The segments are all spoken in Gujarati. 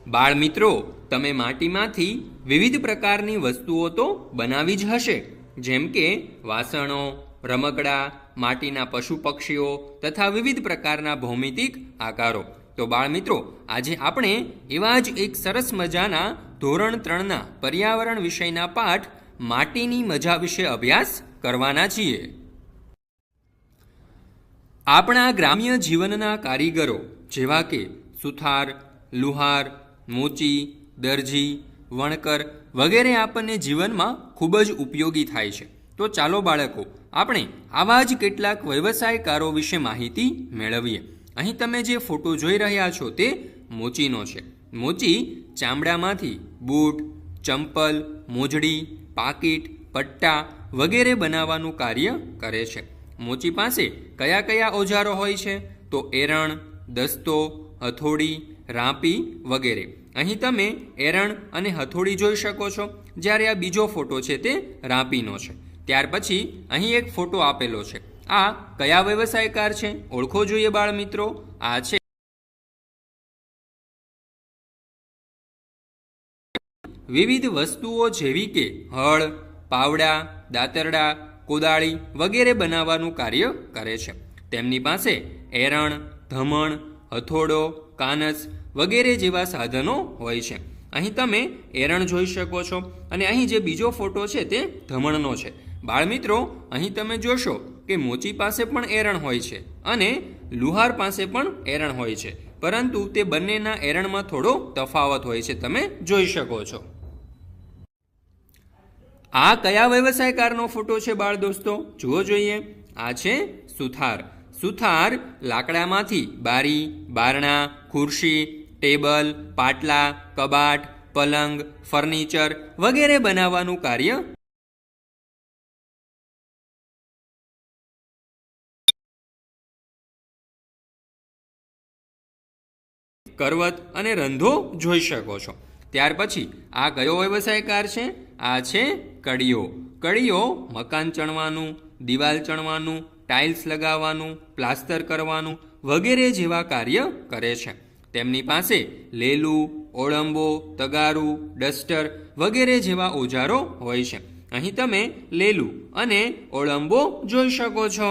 બાળ મિત્રો, તમે માટીમાંથી વિવિધ પ્રકારની વસ્તુઓ તો બનાવી જ હશે, જેમ કે વાસણો, રમકડા, માટીના પશુ પક્ષીઓ તથા વિવિધ પ્રકારના ભૌમિતિક આકારો. તો બાળ મિત્રો, આજે આપણે એવા જ એક સરસ મજાના ધોરણ 3ના પર્યાવરણ વિષયના પાઠ માટીની મજા વિશે અભ્યાસ કરવાના છીએ. આપણા ગ્રામ્ય જીવનના કારીગરો જેવા કે સુથાર, લુહાર, મોચી, દરજી, વણકર વગેરે આપણને જીવનમાં ખૂબ જ ઉપયોગી થાય છે. તો ચાલો બાળકો, આપણે આવા જ કેટલાક વ્યવસાયકારો વિશે માહિતી મેળવીએ. અહીં તમે જે ફોટો જોઈ રહ્યા છો તે મોચીનો છે. મોચી ચામડામાંથી બૂટ, ચંપલ, મોજડી, પાકીટ, પટ્ટા વગેરે બનાવવાનું કાર્ય કરે છે. મોચી પાસે કયા કયા ઓજારો હોય છે? તો એરણ, દસ્તો, હથોડી, રાંપી વગેરે. અહીં તમે એરણ અને હથોડી જોઈ શકો છો, જ્યારે આ બીજો ફોટો છે તે રાંપીનો છે. ત્યાર પછી અહીં એક ફોટો આપેલો છે. આ કયા વ્યવસાયકાર છે? ઓળખો જોઈએ બાળ મિત્રો. આ છે વિવિધ વસ્તુઓ જેવી કે હળ, પાવડા, દાતરડા, કોદાળી વગેરે બનાવવાનું કાર્ય કરે છે. તેમની પાસે એરણ, ધમણ, હથોડો, કાનસ વગેરે જેવા સાધનો હોય છે. અહીં તમે એરણ જોઈ શકો છો અને અહીં જે બીજો ફોટો છે તે ધમણનો છે. બાળ મિત્રો, અહીં તમે જોશો કે મોચી પાસે પણ એરણ હોય છે અને લુહાર પાસે પણ એરણ હોય છે, પરંતુ તે બંનેના એરણમાં થોડો તફાવત હોય છે, તમે જોઈ શકો છો. આ કયા વ્યવસાયકારનો ફોટો છે બાળ દોસ્તો? જુઓ જોઈએ. આ છે સુથાર. સુથાર લાકડામાંથી બારી, બારણા, ખુરશી, ટેબલ, પાટલા, કબાટ, પલંગ, ફર્નિચર વગેરે બનાવવાનું કાર્ય કરવત અને રંધો જોઈ શકો છો. ત્યાર પછી આ કયો વ્યવસાયકાર છે? આ છે કડીઓ. કડીઓ મકાન ચણવાનું, દિવાલ ચણવાનું, ટાઇલ્સ લગાવવાનું, પ્લાસ્ટર કરવાનું વગેરે જેવા કાર્ય કરે છે. તેમની પાસે લેલું, ઓળંબો, તગારું, ડસ્ટર વગેરે જેવા ઓજારો હોય છે. અહીં તમે લેલું અને ઓળંબો જોઈ શકો છો.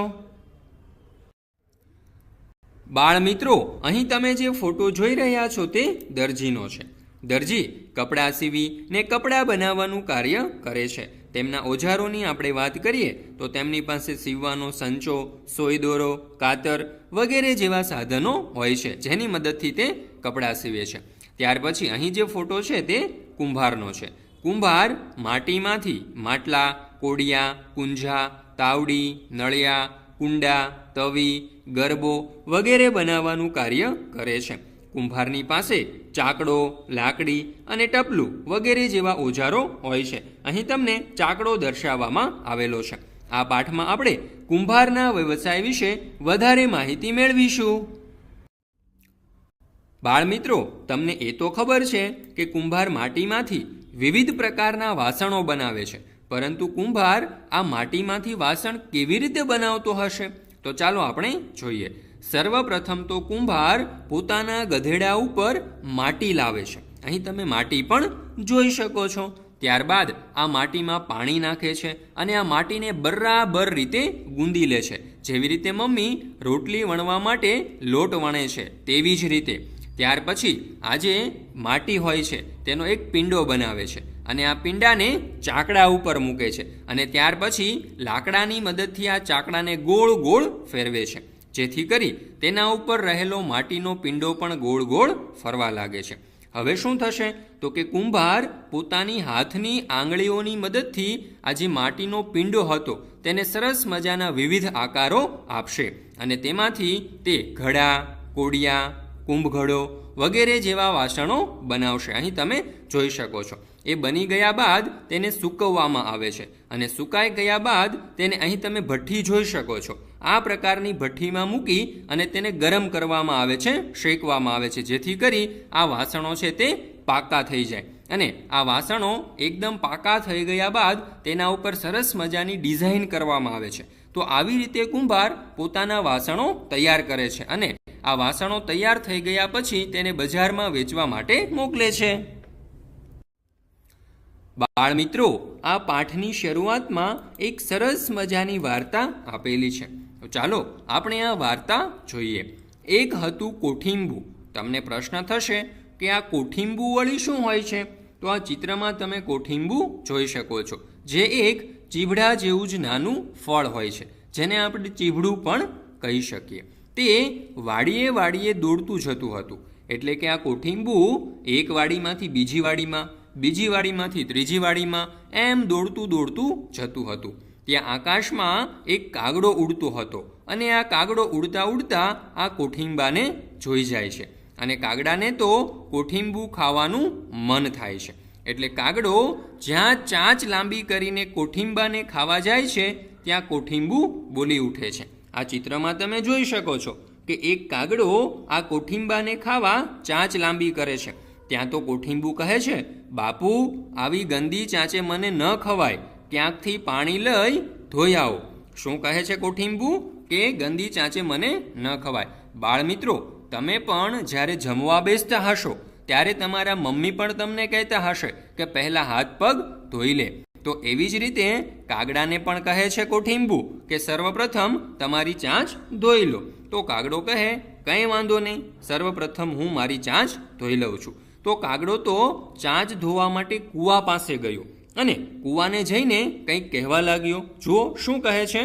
બાળ મિત્રો, અહીં તમે જે ફોટો જોઈ રહ્યા છો તે દરજીનો છે. દરજી કપડાં સીવી ને કપડાં બનાવવાનું કાર્ય કરે છે. તેમના ઓજારોની આપણે વાત કરીએ તો તેમની પાસે સીવવાનો સંચો, સોયદોરો, કાતર વગેરે જેવા સાધનો હોય છે, જેની મદદથી તે કપડાં સીવે છે. ત્યાર પછી અહીં જે ફોટો છે તે કુંભારનો છે. કુંભાર માટીમાંથી માટલા, કોડિયા, કુંજા, તાવડી, નળિયા, કુંડા, તવી, ગરબો વગેરે બનાવવાનું કાર્ય કરે છે. કુંભારની પાસે ચાકડો, લાકડી અને ટપલું વગેરે જેવા ઓજારો હોય છે. અહીં તમને ચાકડો દર્શાવવામાં આવેલો છે. આ પાઠમાં આપણે કુંભારના વ્યવસાય વિશે વધારે માહિતી મેળવીશું. બાળ મિત્રો, તમને એ તો ખબર છે કે કુંભાર માટીમાંથી વિવિધ પ્રકારના વાસણો બનાવે છે, પરંતુ કુંભાર આ માટીમાંથી વાસણ કેવી રીતે બનાવતો હશે? તો ચાલો આપણે જોઈએ. સર્વપ્રથમ તો કુંભાર પોતાના ગધેડા ઉપર માટી લાવે છે. અહીં તમે માટી પણ જોઈ શકો છો. ત્યારબાદ આ માટીમાં પાણી નાખે છે અને આ માટીને બરાબર રીતે ગૂંદી લે છે. જેવી રીતે મમ્મી રોટલી વણવા માટે લોટ વણે છે તેવી જ રીતે. ત્યાર પછી આ જે માટી હોય છે તેનો એક પિંડો બનાવે છે અને આ પિંડાને ચાકડા ઉપર મૂકે છે અને ત્યાર પછી લાકડાની મદદથી આ ચાકડાને ગોળ ગોળ ફેરવે છે, જેથી કરી તેના ઉપર રહેલો માટીનો પિંડો પણ ગોળ ગોળ ફરવા લાગે છે. હવે શું થશે? તો કે કુંભાર પોતાની હાથની આંગળીઓની મદદથી આ જે માટીનો પિંડો હતો તેને સરસ મજાના વિવિધ આકારો આપશે અને તેમાંથી તે ઘડા, કોડિયા, કુંભઘડો વગેરે જેવા વાસણો બનાવશે. અહીં તમે જોઈ શકો છો. એ બની ગયા બાદ તેને સૂકવવામાં આવે છે અને સુકાઈ ગયા બાદ તેને અહીં તમે ભઠ્ઠી જોઈ શકો છો. આ પ્રકારની ભઠ્ઠીમાં મૂકી અને તેને ગરમ કરવામાં આવે છે, શેકવામાં આવે છે, જેથી કરી આ વાસણો છે તે પાકા થઈ જાય. અને આ વાસણો એકદમ પાકા થઈ ગયા બાદ તેના ઉપર સરસ મજાની ડિઝાઇન કરવામાં આવે છે. તો આવી રીતે કુંભાર પોતાના વાસણો તૈયાર કરે છે અને આ વાસણો તૈયાર થઈ ગયા પછી તેને બજારમાં વેચવા માટે મોકલે છે. બાળ મિત્રો, આ પાઠની શરૂઆતમાં એક સરસ મજાની વાર્તા આપેલી છે. તો ચાલો આપણે આ વાર્તા જોઈએ. એક હતું કોઠીંબુ. તમને પ્રશ્ન થશે કે આ કોઠીંબુ વળી શું હોય છે? તો આ ચિત્રમાં તમે કોઠીંબુ જોઈ શકો છો, જે એક ચીભડા જેવું જ નાનું ફળ હોય છે, જેને આપણે ચીભડું પણ કહી શકીએ. તે વાડીએ વાડીએ દોડતું જતું હતું. એટલે કે આ કોઠીંબુ એક વાડીમાંથી બીજી વાડીમાં, બીજી વાડીમાંથી ત્રીજી વાડીમાં એમ દોડતું દોડતું જતું હતું. ત્યાં આકાશમાં એક કાગડો ઉડતો હતો અને આ કાગડો ઉડતા ઉડતા આ કોઠીંબાને જોઈ જાય છે અને કાગડાને તો કોઠીંબુ ખાવાનું મન થાય છે. એટલે કાગડો જ્યાં ચાંચ લાંબી કરીને કોઠીંબાને ખાવા જાય છે ત્યાં કોઠીંબુ બોલી ઉઠે છે. આ ચિત્રમાં તમે જોઈ શકો છો કે એક કાગડો આ કોઠીંબાને ખાવા ચાંચ લાંબી કરે છે. ત્યાં તો કોઠીંબુ કહે છે, બાપુ, આવી ગંદી ચાંચે મને ન ખવાય, ક્યાંકથી પાણી લઈ ધોઈ આવો. શું કહે છે કોઠીંબુ? કે ગંદી ચાંચે મને ન ખવાય. બાળ મિત્રો, તમે પણ જ્યારે જમવા બેસતા હશો ત્યારે તમારા મમ્મી પણ તમને કહેતા હશે કે પહેલાં હાથ પગ ધોઈ લે. તો એવી જ રીતે કાગડાને પણ કહે છે કોઠીંબુ કે સર્વપ્રથમ તમારી ચાંચ ધોઈ લો. તો કાગડો કહે, કંઈ વાંધો નહીં, સર્વપ્રથમ હું મારી ચાંચ ધોઈ લઉં છું. તો કાગડો તો ચાંચ ધોવા માટે કૂવા પાસે ગયો અને કૂવાને જઈને કંઈક કહેવા લાગ્યો. જુઓ શું કહે છે?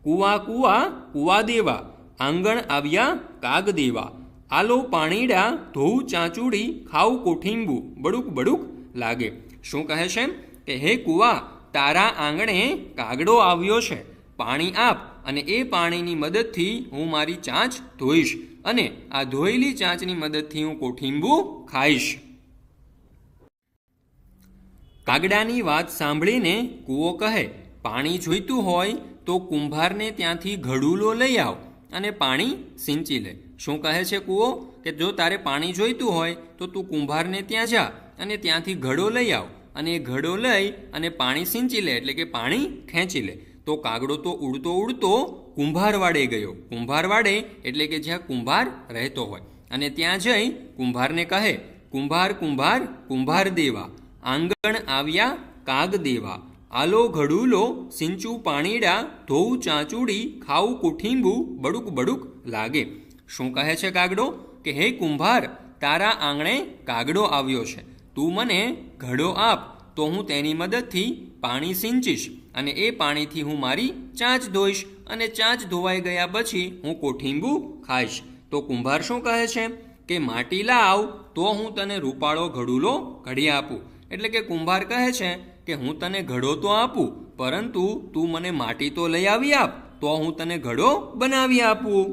કૂવા કૂવા કૂવા દેવા, આંગણ આવ્યા કાગ દેવા, આલો પાણીડા ધોઉં ચાંચુડી, ખાઉં કોઠીંબુ, બડુક બડુક લાગે. શું કહે છે? કે હે કૂવા, તારા આંગણે કાગડો આવ્યો છે, પાણી આપ અને એ પાણીની મદદથી હું મારી ચાંચ ધોઈશ અને આ ધોયેલી ચાંચની મદદથી હું કોઠીંબુ ખાઈશ. કાગડાની વાત સાંભળીને કૂવો કહે, પાણી જોઈતું હોય તો કુંભારને ત્યાંથી ઘડુલો લઈ આવ અને પાણી સિંચી લે. શું કહે છે કૂવો? કે જો તારે પાણી જોઈતું હોય તો તું કુંભારને ત્યાં જા અને ત્યાંથી ઘડો લઈ આવ અને એ ઘડો લઈ અને પાણી સિંચી લે, એટલે કે પાણી ખેંચી લે. તો કાગડો તો ઉડતો ઉડતો કુંભારવાડે ગયો. કુંભારવાડે એટલે કે જ્યાં કુંભાર રહેતો હોય, અને ત્યાં જઈ કુંભારને કહે, કુંભાર કુંભાર કુંભાર દેવા, આંગણ આવ્યા કાગ દેવા, આલો ઘડુલો સિંચું પાણીડા, ધોઉં ચાંચુડી, ખાઉં કોઠીંબુ, બડુક બડુક લાગે. શું કહે છે કાગડો? કે હે કુંભાર, તારા આંગણે કાગડો આવ્યો છે, તું મને ઘડો આપ તો હું તેની મદદથી પાણી સિંચીશ અને એ પાણીથી હું મારી ચાંચ ધોઈશ અને ચાંચ ધોવાઈ ગયા પછી હું કોઠીંબુ ખાઈશ. તો કુંભાર શું કહે છે? કે માટી લાવ તો હું તને રૂપાળો ઘડુલો ઘડી આપું. એટલે કે કુંભાર કહે છે કે હું તને ઘડો તો આપું, પરંતુ તું મને માટી તો લઈ આવી આપ તો હું તને ઘડો બનાવી આપું.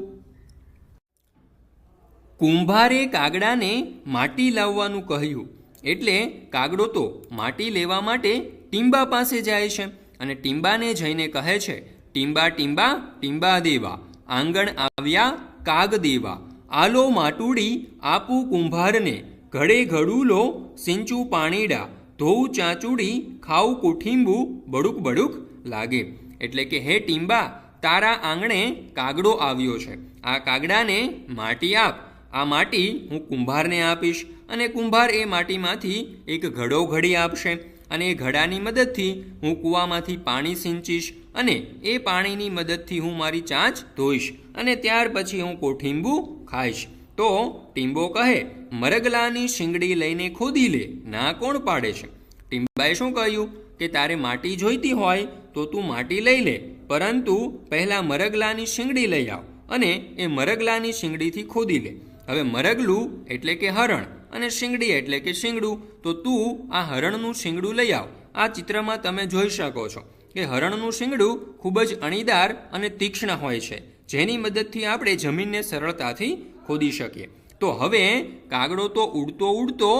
કુંભારે કાગડાને માટી લાવવાનું કહ્યું એટલે કાગડો તો માટી લેવા માટે ટીંબા પાસે જાય છે અને ટીંબાને જઈને કહે છે, ટીંબા ટીંબા ટીંબા દેવા, આંગણ આવ્યા કાગ દેવા, આલો માટુડી આપું કુંભારને, ઘડે ઘડુલો સિંચું પાણીડા, ધોઉં ચાંચુડી, ખાઉં કોઠીંબુ, બડુક બડુક લાગે. એટલે કે હે ટીંબા, તારા આંગણે કાગડો આવ્યો છે, આ કાગડાને માટી આપ. આ માટી હું કુંભારને આપીશ અને કુંભાર એ માટીમાંથી એક ઘડો ઘડી આપશે અને એ ઘડાની મદદથી હું કૂવામાંથી પાણી સિંચીશ અને એ પાણીની મદદથી હું મારી ચાંચ ધોઈશ અને ત્યાર પછી હું કોઠીંબુ ખાઈશ. તો ટીંબો કહે, મરગલાની શીંગડી લઈને ખોદી લે, ના કોણ પાડે છે? ટીંબાએ શું કહ્યું? કે તારે માટી જોઈતી હોય તો તું માટી લઈ લે, પરંતુ પહેલાં મરગલાની શીંગડી લઈ આવ અને એ મરગલાની શીંગડીથી ખોદી લે. હવે મરગલું એટલે કે હરણ અને શીંગડી એટલે કે શીંગડું, તો તું આ હરણનું શીંગડું લઈ આવ. આ ચિત્રમાં તમે જોઈ શકો છો કે હરણનું શીંગડું ખૂબ જ અણીદાર અને તીક્ષ્ણ હોય છે, જેની મદદથી આપણે જમીનને સરળતાથી ખોદી શકીએ. તો હવે કાગડો તો ઉડતો ઉડતો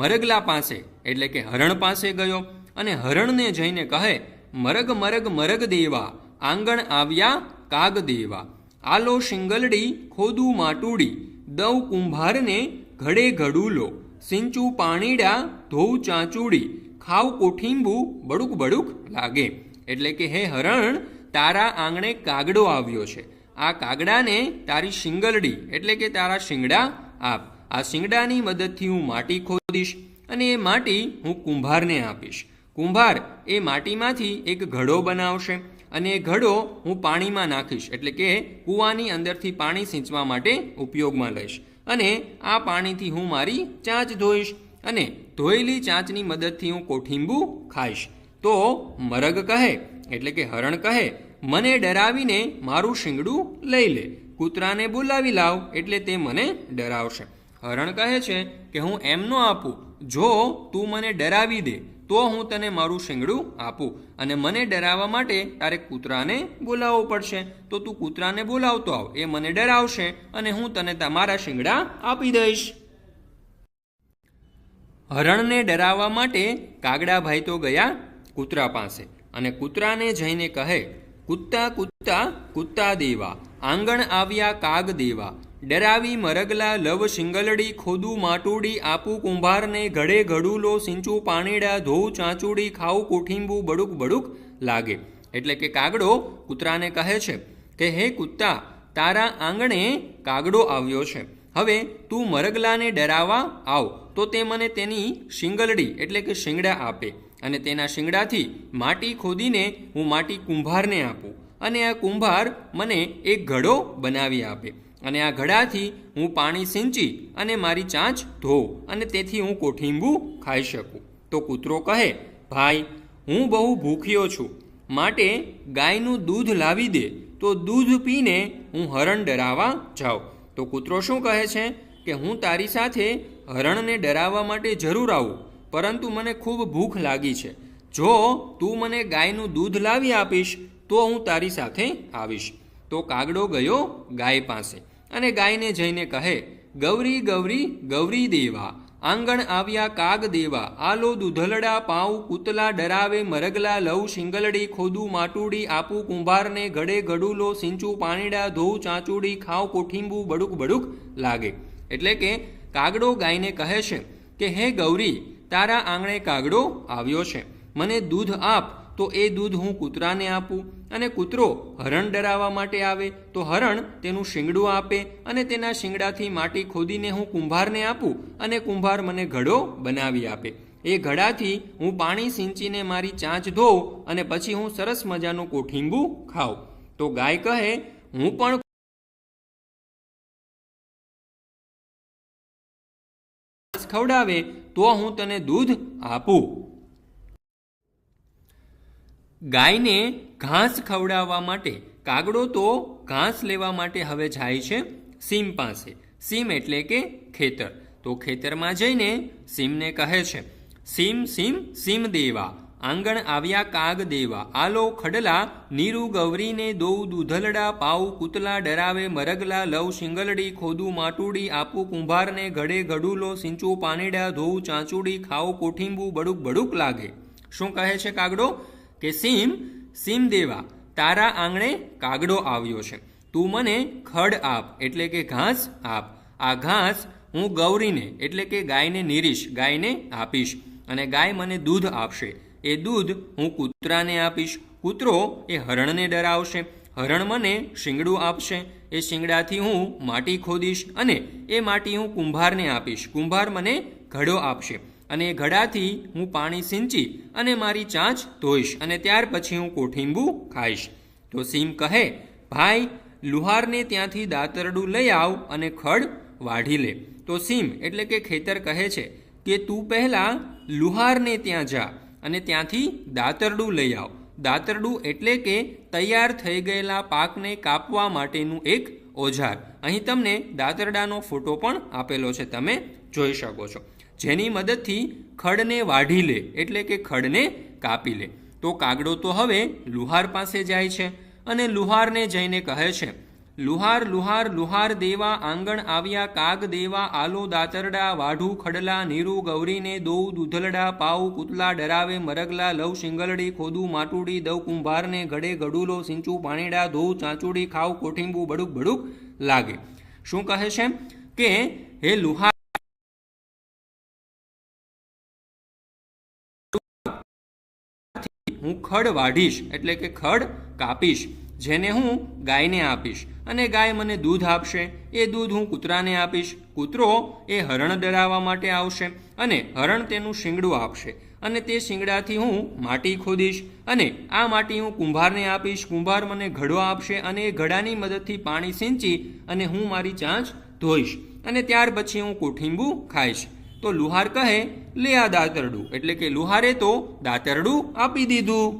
મરગલા પાસે એટલે કે હરણ પાસે ગયો અને હરણને જઈને કહે, મરગ મરગ મરગ દેવા, આંગણ આવ્યા કાગ દેવા, આલો શિંગલડી ખોદું માટુડી, દઉં કુંભારને ઘડે ઘડુલો, સિંચું પાણીડા, ધોઉં ચાંચુડી, ખાવ કોઠીંબુ, બડુક બડુક લાગે. એટલે કે હે હરણ, તારા આંગણે કાગડો આવ્યો છે. આ કાગડાને તારી શિંગલડી એટલે કે તારા શિંગડા આપ. આ શિંગડાની મદદથી હું માટી ખોદીશ અને એ માટી હું કુંભારને આપીશ. કુંભાર એ માટીમાંથી એક ઘડો બનાવશે અને એ ઘડો હું પાણીમાં નાખીશ એટલે કે કૂવાની અંદરથી પાણી સિંચવા માટે ઉપયોગમાં લઈશ અને આ પાણીથી હું મારી ચાંચ ધોઈશ અને ધોયેલી ચાંચની મદદથી હું કોઠીંબુ ખાઈશ. તો મરગ કહે એટલે કે હરણ કહે, મને ડરાવીને મારું શિંગડું લઈ લે, કૂતરાને બોલાવી લાવ એટલે તે મને ડરાવશે. હરણ કહે છે કે હું એમ ન આપું, જો તું મને ડરાવી દે તો હું તને મારું શિંગડું આપું અને મને ડરાવવા માટે તારે કૂતરાને બોલાવવો પડશે. તો તું કૂતરાને બોલાવતો આવ, એ મને ડરાવશે અને હું તને તમારા શિંગડા આપી દઈશ. હરણને ડરાવવા માટે કાગડાભાઈ તો ગયા કૂતરા પાસે અને કૂતરાને જઈને કહે, કૂતા કૂતા કૂતા દેવા, આંગણ આવ્યા કાગ દેવા, ડરાવી મરગલા લવ શિંગલડી, ખોદું માટુડી આપું કુંભારને, ઘડે ઘડુલો સિંચું પાણીડા, ધોઉં ચાંચુડી, ખાવું કોઠીંબું, બડુક બડુક લાગે. એટલે કે કાગડો કૂતરાને કહે છે કે હે કૂતા, તારા આંગણે કાગડો આવ્યો છે. હવે તું મરગલાને ડરાવવા આવ તો તે મને તેની શિંગલડી એટલે કે શિંગડા આપે અને તેના શિંગડાથી માટી ખોદીને હું માટી કુંભારને આપું અને આ કુંભાર મને એક ઘડો બનાવી આપે અને આ ઘડાથી હું પાણી સિંચી અને મારી ચાંચ ધોઉં અને તેથી હું કોઠીંબું ખાઈ શકું. તો કૂતરો કહે, ભાઈ હું બહુ ભૂખ્યો છું, માટે ગાયનું દૂધ લાવી દે તો દૂધ પીને હું હરણ ડરાવવા જાઉં. તો કૂતરો શું કહે છે કે હું તારી સાથે હરણને ડરાવવા માટે જરૂર આવું, પરંતુ મને ખૂબ ભૂખ લાગી છે. જો તું મને ગાયનું દૂધ લાવી આપીશ તો હું તારી સાથે આવીશ. તો કાગડો ગયો ગાય પાસે અને ગાયને જઈને કહે, ગૌરી ગૌરી ગૌરી દેવા, આંગણ આવ્યા કાગ દેવા, આલો દૂધલડા પાઉં કૂતલા, ડરાવે મરગલા લવ શિંગલડી, ખોદું માટુડી આપું કુંભારને, ઘડે ઘડુલો સિંચું પાણીડા, ધોઉં ચાંચુડી, ખાવ કોઠીંબું, બડુક બડુક લાગે. એટલે કે કાગડો ગાયને કહે છે કે હે ગૌરી, તારા આંગણે કાગડો આવ્યો છે, મને દૂધ આપ તો એ દૂધ હું કૂતરાને આપું અને કૂતરો હરણ ડરાવવા માટે આવે તો હરણ તેનું શિંગડું આપે અને તેના શિંગડાથી માટી ખોદીને હું કુંભારને આપું અને કુંભાર મને ઘડો બનાવી આપે. એ ઘડાથી હું પાણી સિંચીને મારી ચાંચ ધોઉં અને પછી હું સરસ મજાનું કોઠીંબું ખાઉં. તો ગાય કહે, હું પણ ખવડાવે તો હું તને દૂધ આપું. ગાયને ઘાસ ખવડાવવા માટે કાગડો તો ઘાસ લેવા માટે હવે જાય છે સીમ પાસે. સીમ એટલે કે ખેતર. તો ખેતરમાં જઈને સીમને કહે છે, સીમ સીમ સીમ દેવા, આંગણ આવ્યા કાગ દેવા, આલો ખડલા નીરુ ગૌરીને, દોઉ દૂધલડા પાઉં કૂતલા, ડરાવે મરગલા લવ શિંગલડી, ખોદું માટુડી આપું કુંભારને, ઘડે ઘડુલો સિંચું પાણીડા, ધોઉં ચાંચુડી, ખાવું કોઠીંબું, બડુક બડુક લાગે. શું કહે છે કાગડો કે સીમ સીમ દેવા, તારા આંગણે કાગડો આવ્યો છે, તું મને ખડ આપ એટલે કે ઘાસ આપ. આ ઘાસ હું ગૌરીને એટલે કે ગાયને નીરીશ, ગાયને આપીશ અને ગાય મને દૂધ આપશે. એ દૂધ હું કૂતરાને આપીશ, કૂતરો એ હરણને ડરાવશે, હરણ મને શિંગડું આપશે, એ શિંગડાથી હું માટી ખોદીશ અને એ માટી હું કુંભારને આપીશ, કુંભાર મને ઘડો આપશે અને એ ઘડાથી હું પાણી સિંચી અને મારી ચાંચ ધોઈશ અને ત્યાર પછી હું કોઠીંબું ખાઈશ. તો સીમ કહે, ભાઈ લુહારને ત્યાંથી દાતરડું લઈ આવ અને ખડ વાઢી લે. તો સીમ એટલે કે ખેતર કહે છે કે તું પહેલાં લુહારને ત્યાં જા અને ત્યાંથી દાતરડું લઈ આવ. દાતરડું એટલે કે તૈયાર થઈ ગયેલા પાકને કાપવા માટેનું એક ઓજાર. અહીં તમને દાતરડાનો ફોટો પણ આપેલો છે, તમે જોઈ શકો છો, જેની મદદથી ખડને વાઢી લે એટલે કે ખડને કાપી લે. તો કાગડો તો હવે લુહાર પાસે જાય છે અને લુહારને જઈને કહે છે, લુહાર લુહાર લુહાર દેવા, આંગણ આવ્યા કાગ દેવા, આલો દાતરડા વાઢું ખડલા નીરુ ગૌરીને, દોઉ દૂધલડા પાઉં કૂતલા, ડરાવે મરગલા લવ શિંગલડી, ખોદું માટુડી દવ કુંભારને, ઘડે ઘડુલો સિંચું પાણીડા, ધોઉં ચાંચુડી, ખાવ કોઠીંબું, બડુક બડુક લાગે. શું કહે છે કે હે લુહાર હું ખડ વાઢીશ, એટલે કે ખડ કાપીશ, જેને હું ગાયને આપીશ અને ગાય મને દૂધ આપશે. એ દૂધ હું કૂતરાને આપીશ. કૂતરો એ હરણ ડરાવવા માટે આવશે અને હરણ તેનું શિંગડું આપશે અને તે શિંગડાથી હું માટી ખોદીશ અને આ માટી હું કુંભારને આપીશ. કુંભાર મને ઘડો આપશે અને એ ઘડાની મદદથી પાણી સિંચી અને હું મારી ચાંચ ધોઈશ અને ત્યાર પછી હું કોઠીંબુ ખાઈશ. તો લુહાર કહે, લે આ દાતરડું, એટલે કે લુહારે તો દાતરડું આપી દીધું.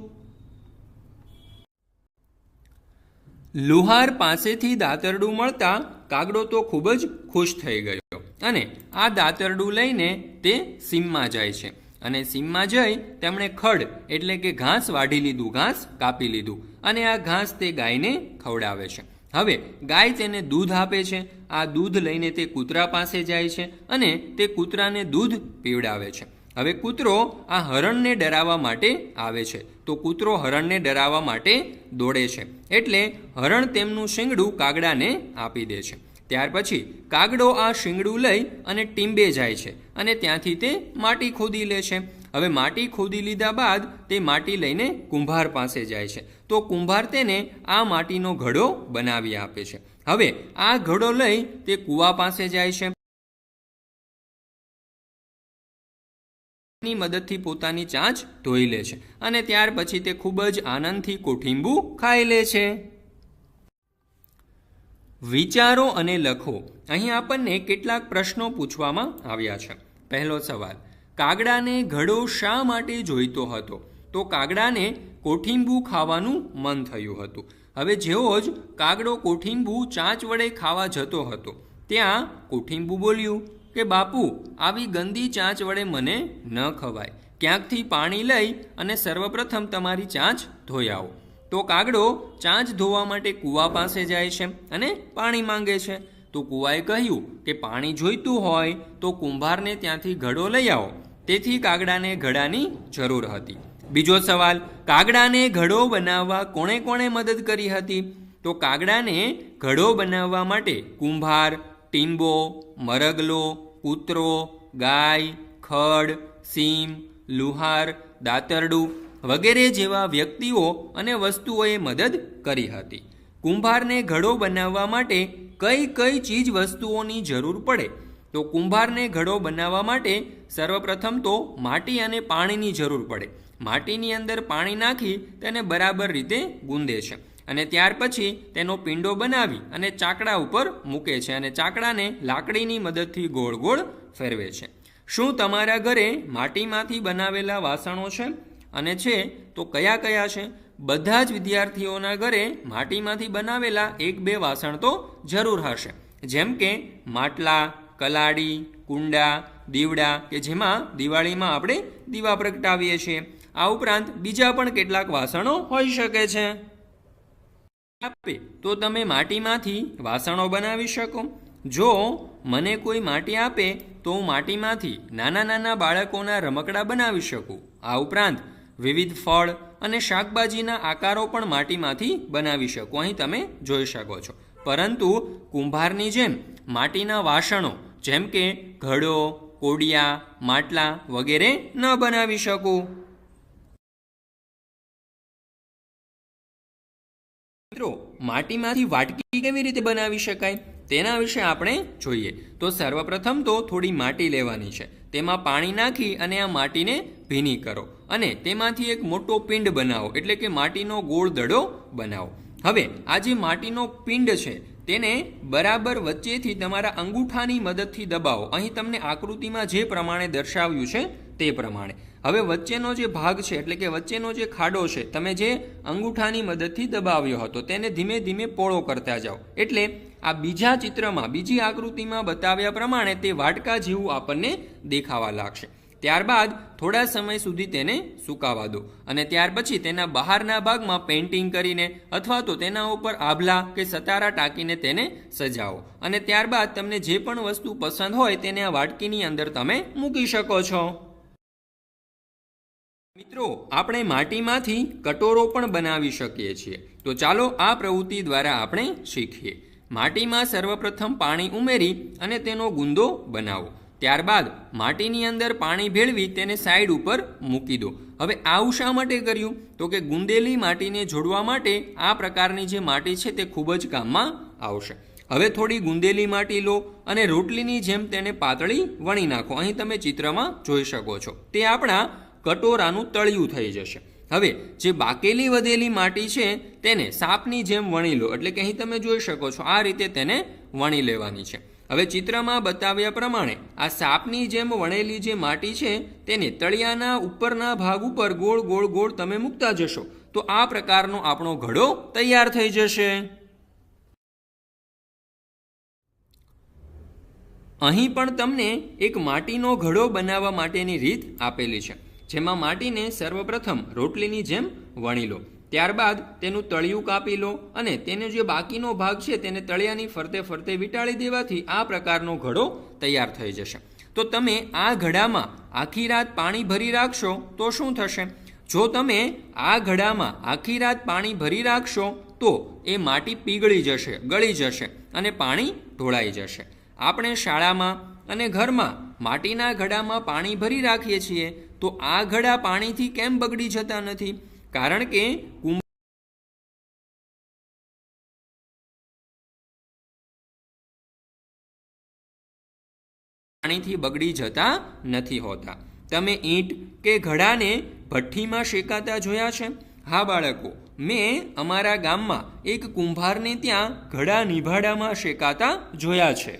લુહાર પાસેથી દાતરડું મળતા કાગડો તો ખૂબ જ ખુશ થઈ ગયો અને આ દાતરડું લઈને તે સીમમાં જાય છે અને સીમમાં જઈ તેમણે ખડ એટલે કે ઘાસ વાઢી લીધું, ઘાસ કાપી લીધું અને આ ઘાસ તે ગાયને ખવડાવે છે. હવે ગાય તેને દૂધ આપે છે. આ દૂધ લઈને તે કૂતરા પાસે જાય છે અને તે કૂતરાને દૂધ પીવડાવે છે. હવે કૂતરો આ હરણને ડરાવવા માટે આવે છે, તો કૂતરો હરણને ડરાવવા માટે દોડે છે, એટલે હરણ તેમનું શિંગડું કાગડાને આપી દે છે. ત્યાર પછી કાગડો આ શિંગડું લઈ અને ટીંબે જાય છે અને ત્યાંથી તે માટી ખોદી લે છે. હવે માટી ખોદી લીધા બાદ તે માટી લઈને કુંભાર પાસે જાય છે, તો કુંભાર તેને આ માટીનો ઘડો બનાવી આપે છે. હવે આ ઘડો લઈ તે કૂવા પાસે જાય છે. ની મદદથી પોતાની ચાંચ ધોઈ લે છે અને ત્યાર પછી તે ખૂબ જ આનંદથી કોઠીંબુ ખાઈ લે છે. વિચારો અને લખો. અહીં આપણને કેટલાક પ્રશ્નો પૂછવામાં આવ્યા છે. પહેલો સવાલ, કાગડાને ઘડો શા માટે જોઈતો હતો? તો કાગડાને કોઠીંબુ ખાવાનું મન થયું હતું. હવે જેવો જ કાગડો કોઠીંબુ ચાંચ વડે ખાવા જતો હતો ત્યાં કોઠીંબુ બોલ્યું કે બાપુ, આવી ગંદી ચાંચ વડે મને ન ખવાય. ક્યાંકથી પાણી લઈ અને સર્વપ્રથમ તમારી ચાંચ ધોઈ આવો. તો કાગડો ચાંચ ધોવા માટે કૂવા પાસે જાય છે અને પાણી માંગે છે. તો કૂવાએ કહ્યું કે પાણી જોઈતું હોય તો કુંભારને ત્યાંથી ઘડો લઈ આવો. તેથી કાગડાને ઘડાની જરૂર હતી. બીજો સવાલ, કાગડાને ઘડો બનાવવા કોણે કોણે મદદ કરી હતી? તો કાગડાને ઘડો બનાવવા માટે કુંભાર, ટીંબો, મરગલો, કૂતરો, ગાય, ખડ, સીમ, લુહાર, દાતરડું વગેરે જેવા વ્યક્તિઓ અને વસ્તુઓએ મદદ કરી હતી. કુંભારને ઘડો બનાવવા માટે કઈ કઈ ચીજ વસ્તુઓની જરૂર પડે? તો કુંભારને ઘડો બનાવવા માટે સર્વપ્રથમ તો માટી અને પાણીની જરૂર પડે. માટીની અંદર પાણી નાખી તેને બરાબર રીતે ગૂંદે છે અને ત્યાર પછી તેનો પિંડો બનાવી અને ચાકડા ઉપર મૂકે છે અને ચાકડાને લાકડીની મદદથી ગોળ ગોળ ફેરવે છે. શું તમારા ઘરે માટીમાંથી બનાવેલા વાસણો છે? અને છે તો કયા કયા છે? બધા જ વિદ્યાર્થીઓના ઘરે માટીમાંથી બનાવેલા 1-2 વાસણ તો જરૂર હશે, જેમ કે માટલા, કલાડી, કુંડા, દીવડા કે જેમાં દિવાળીમાં આપણે દીવા પ્રગટાવીએ છીએ. આ ઉપરાંત બીજા પણ કેટલાક વાસણો હોઈ શકે છે. આપે તો તમે માટીમાંથી વાસણો બનાવી શકો. જો મને કોઈ માટી આપે તો હું માટીમાંથી નાના નાના બાળકોના રમકડા બનાવી શકું. આ ઉપરાંત વિવિધ ફળ અને શાકભાજીના આકારો પણ માટીમાંથી બનાવી શકો. અહીં તમે જોઈ શકો છો. પરંતુ કુંભારની જેમ માટીના વાસણો જેમ કે ઘડો, કોડિયા, માટલા વગેરે ન બનાવી શકું. મિત્રો, માટીમાંથી વાટકી કેવી રીતે બનાવી શકાય તેના વિશે આપણે જોઈએ. તો સર્વપ્રથમ તો થોડી માટી લેવાની છે, તેમાં પાણી નાખી અને આ માટીને ભીની કરો અને તેમાંથી એક મોટો પિંડ બનાવો, એટલે કે માટીનો ગોળ દડો બનાવો. હવે આ જે માટીનો પિંડ છે તેને બરાબર વચ્ચેથી તમારા અંગૂઠાની મદદથી દબાવો. અહીં તમને આકૃતિમાં જે પ્રમાણે દર્શાવ્યું છે તે પ્રમાણે. હવે વચ્ચેનો જે ભાગ છે એટલે કે વચ્ચેનો જે ખાડો છે તમે જે અંગૂઠાની મદદથી દબાવ્યો હતો તેને ધીમે ધીમે પોળો કરતા જાઓ. એટલે આ બીજા ચિત્રમાં, બીજી આકૃતિમાં બતાવ્યા પ્રમાણે તે વાટકા જેવું આપણને દેખાવા લાગશે. ત્યારબાદ થોડા સમય સુધી તેને સુકાવા દો અને ત્યાર પછી તેના બહારના ભાગમાં પેઇન્ટિંગ કરીને અથવા તો તેના ઉપર આભલા કે સતારા ટાંકીને તેને સજાવો અને ત્યારબાદ તમને જે પણ વસ્તુ પસંદ હોય તેને આ વાટકીની અંદર તમે મૂકી શકો છો. મિત્રો, આપણે માટીમાંથી કટોરો પણ બનાવી શકીએ છીએ. તો ચાલો આ પ્રવૃત્તિ દ્વારા આપણે શીખીએ. માટીમાં સર્વપ્રથમ પાણી ઉમેરી અને તેનો ગુંદો બનાવો. ત્યારબાદ માટીની અંદર પાણી ભેળવી તેને સાઈડ ઉપર મૂકી દો હવે આવું શા માટે કર્યું? તો કે ગુંદેલી માટીને જોડવા માટે આ પ્રકારની જે માટી છે તે ખૂબ જ કામમાં આવશે. હવે થોડી ગુંદેલી માટી લો અને રોટલીની જેમ તેને પાતળી વણી નાખો. અહીં તમે ચિત્રમાં જોઈ શકો છો. તે આપણા કટોરાનું તળિયું થઈ જશે. હવે જે બાકેલી વધેલી માટી છે તેને સાપની જેમ વણી લો. એટલે કે અહીં તમે જોઈ શકો છો આ રીતે તેને વણી લેવાની છે. હવે ચિત્રમાં બતાવ્યા પ્રમાણે આ સાપની જેમ વણેલી જે માટી છે તેને તળિયાના ઉપરના ભાગ ઉપર ગોળ ગોળ ગોળ તમે મૂકતા જશો તો આ પ્રકારનો આપણો ઘડો તૈયાર થઈ જશે. અહીં પણ તમને એક માટીનો ઘડો બનાવવા માટેની રીત આપેલી છે, જેમાં માટીને સર્વપ્રથમ રોટલીની જેમ વણી લો. ત્યારબાદ તેનું તળિયું કાપી લો અને તેનો જે બાકીનો ભાગ છે તેને તળિયાની ફરતે ફરતે વીંટાળી દેવાથી આ પ્રકારનો ઘડો તૈયાર થઈ જશે. તો તમે આ ઘડામાં આખી રાત પાણી ભરી રાખશો તો શું થશે? જો તમે આ ઘડામાં આખી રાત પાણી ભરી રાખશો તો એ માટી પીગળી જશે, ગળી જશે અને પાણી ઢોળાઈ જશે. આપણે શાળામાં અને ઘરમાં માટીના ઘડામાં પાણી ભરી રાખીએ છીએ તો આ ઘડા પાણીથી કેમ બગડી જતા નથી? કારણ કે પાણીથી બગડી જતા નથી હોતા. તમે ઈંટ કે ઘડાને ભઠ્ઠીમાં શેકાતા જોયા છે? હા બાળકો, મેં અમારા ગામમાં એક કુંભારને ત્યાં ઘડા નિભાડામાં શેકાતા જોયા છે.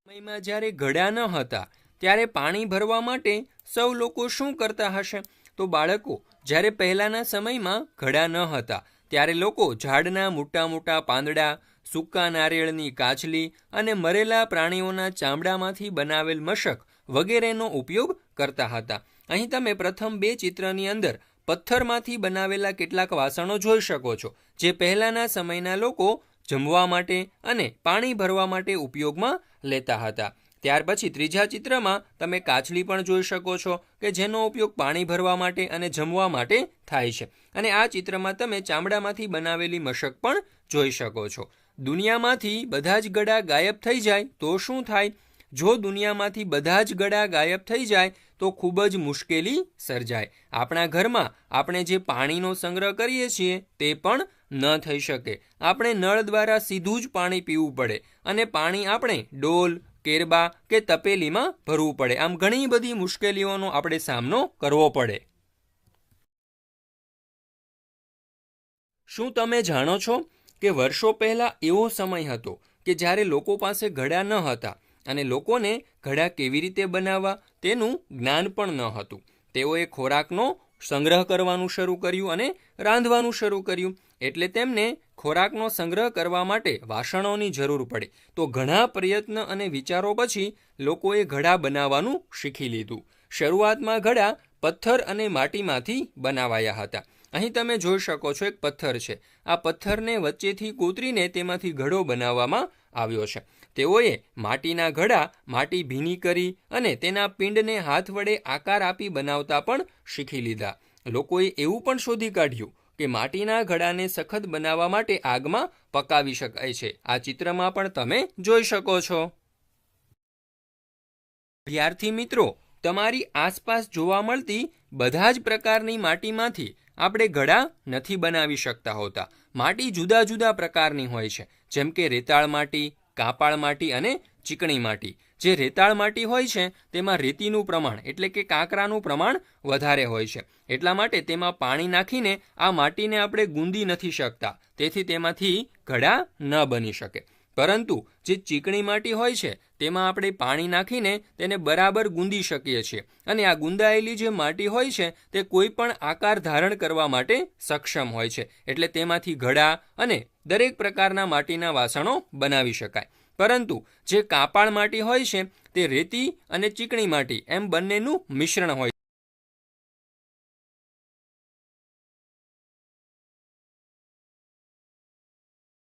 સમયમાં જ્યારે ઘડા ન હતા ત્યારે પાણી ભરવા માટે સૌ લોકો શું કરતા હશે? તો બાળકો, જ્યારે પહેલાંના સમયમાં ઘડા ન હતા ત્યારે લોકો ઝાડના મોટા મોટા પાંદડા, સૂકા નારિયેળની કાચલી અને મરેલા પ્રાણીઓના ચામડામાંથી બનાવેલ મશક વગેરેનો ઉપયોગ કરતા હતા. અહીં તમે પ્રથમ બે ચિત્રની અંદર પથ્થરમાંથી બનાવેલા કેટલાક વાસણો જોઈ શકો છો, જે પહેલાંના સમયના લોકો જમવા માટે અને પાણી ભરવા માટે ઉપયોગમાં લેતા હતા. ત્યાર પછી ત્રીજા ચિત્રમાં તમે કાચલી પણ જોઈ શકો છો કે જેનો ઉપયોગ પાણી ભરવા માટે અને જમવા માટે થાય છે. અને આ ચિત્રમાં તમે ચામડામાંથી બનાવેલી મશક પણ જોઈ શકો છો. દુનિયામાંથી બધા જ ગળા ગાયબ થઈ જાય તો શું થાય? જો દુનિયામાંથી બધા જ ગળા ગાયબ થઈ જાય તો ખૂબ જ મુશ્કેલી સર્જાય. આપણા ઘરમાં આપણે જે પાણીનો સંગ્રહ કરીએ છીએ તે પણ ન થઈ શકે. આપણે નળ દ્વારા સીધું જ પાણી પીવું પડે અને પાણી આપણે ડોલ, કેરબા કે તપેલીમાં ભરવું પડે. આમ ઘણી બધી મુશ્કેલીઓનો આપણે સામનો કરવો પડે. શું તમે જાણો છો કે વર્ષો પહેલા એવો સમય હતો કે જ્યારે લોકો પાસે ઘડા ન હતા અને લોકોને ઘડા કેવી રીતે બનાવવા તેનું જ્ઞાન પણ ન હતું. તેઓએ ખોરાકનો સંગ્રહ કરવાનું શરૂ કર્યું અને રાંધવાનું શરૂ કર્યું. એટલે તેમને ખોરાકનો સંગ્રહ કરવા માટે વાસણોની જરૂર પડી. તો ઘણા પ્રયત્ન અને વિચારો પછી લોકોએ ઘડા બનાવવાનું શીખી લીધું. શરૂઆતમાં ઘડા પથ્થર અને માટીમાંથી બનાવાયા હતા. અહીં તમે જોઈ શકો છો એક પથ્થર છે. આ પથ્થરને વચ્ચેથી કોતરીને તેમાંથી ઘડો બનાવવામાં આવ્યો છે. તેઓએ માટીના ઘડા માટી ભીની કરી અને તેના પિંડને હાથ વડે આકાર આપી બનાવતા પણ શીખી લીધા. લોકોએ એવું પણ શોધી કાઢ્યું કે માટીના ઘડાને સખત બનાવવા માટે આગમાં પકાવી શકાય છે. આ ચિત્રમાં પણ તમે જોઈ શકો છો. વિદ્યાર્થી મિત્રો, તમારી આસપાસ જોવા મળતી બધા જ પ્રકારની માટીમાંથી આપણે ઘડા નથી બનાવી શકતા હોતા. માટી જુદા જુદા પ્રકારની હોય છે, જેમ કે રેતાળ માટી, કાપાળ માટી અને ચીકણી માટી. જે રેતાળ માટી હોય છે તેમાં રેતીનું પ્રમાણ એટલે કે કાંકરાનું પ્રમાણ વધારે હોય છે. એટલા માટે તેમાં પાણી નાખીને આ માટીને આપણે ગુંદી નથી શકતા, તેથી તેમાંથી ઘડા ન બની શકે. પરંતુ જે ચીકણી માટી હોય છે તેમાં આપણે પાણી નાખીને તેને બરાબર ગુંદી શકીએ છીએ અને આ ગુંદાયેલી જે માટી હોય છે તે કોઈ પણ આકાર ધારણ કરવા માટે સક્ષમ હોય છે. એટલે તેમાંથી ઘડા અને દરેક પ્રકારના માટીના વાસણો બનાવી શકાય. પરંતુ જે કાપાળ માટી હોય છે તે રેતી અને ચીકણી માટી એમ બંનેનું મિશ્રણ હોય છે.